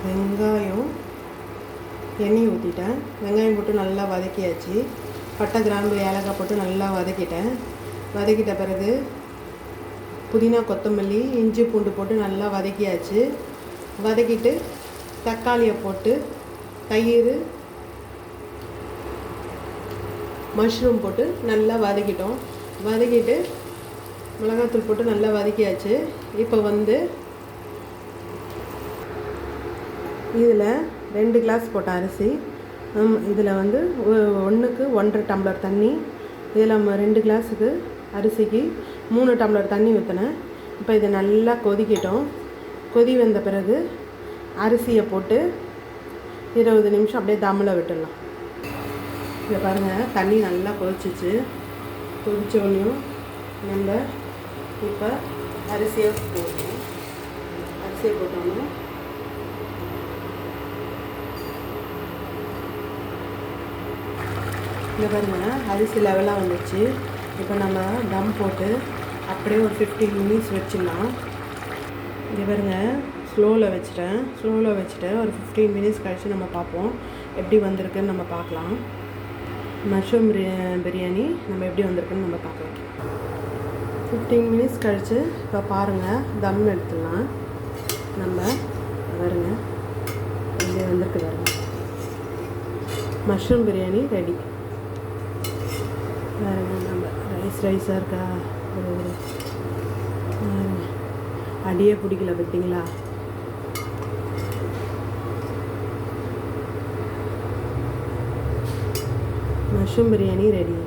வெங்காயம் எண்ணெய் ஊற்றிட்டேன். வெங்காயம் போட்டு நல்லா வதக்கியாச்சு. பட்டை கிராம்பு ஏலக்காய் போட்டு நல்லா வதக்கிட்டேன். வதக்கிட்ட பிறகு புதினா கொத்தமல்லி இஞ்சி பூண்டு போட்டு நல்லா வதக்கியாச்சு. வதக்கிட்டு தக்காளியை போட்டு தயிர் மஷ்ரூம் போட்டு நல்லா வதக்கிட்டோம். வதக்கிட்டு மிளகாத்தூள் போட்டு நல்லா வதக்கியாச்சு. இப்போ இதில் 2 கிளாஸ் போட்ட அரிசி, இதில் 1க்கு 1.5 டம்ளர் தண்ணி, இதில் 2 கிளாஸுக்கு அரிசிக்கு 3 டம்ளர் தண்ணி ஊற்றினேன். இப்போ இதை நல்லா கொதிக்கிட்டோம். கொதி வந்த பிறகு அரிசியை போட்டு 20 நிமிஷம் அப்படியே தம்மில் விட்டுடலாம். இதை பாருங்கள், தண்ணி நல்லா கொதிச்சிச்சு. கொதிச்சோன்னையும் நம்ம இப்போ அரிசியை போட்டோம். அரிசியை போட்டோம்னா இங்கே பாருங்க, அரிசி லெவலாக வந்துச்சு. இப்போ நம்ம தம் போட்டு அப்படியே ஒரு 15 மினிட்ஸ் வச்சிடலாம். இங்கே பாருங்க, ஸ்லோவில் வச்சுட்டேன். ஒரு 15 மினிட்ஸ் கழித்து நம்ம பார்ப்போம் எப்படி வந்திருக்குன்னு நம்ம பார்க்கலாம். மஷ்ரூம் பிரியாணி நம்ம எப்படி வந்திருக்குன்னு நம்ம பார்க்கலாம். 15 மினிட்ஸ் கழித்து இப்போ பாருங்கள், தம் எடுத்துடலாம். நம்ம பாருங்க, இப்படி வந்திருக்கு பாருங்க. Mushroom biryani ready. பாருங்க, நம்ம ரைஸாக இருக்கா, அடியே பிடிக்கல பார்த்தீங்களா? Mushroom biryani ready.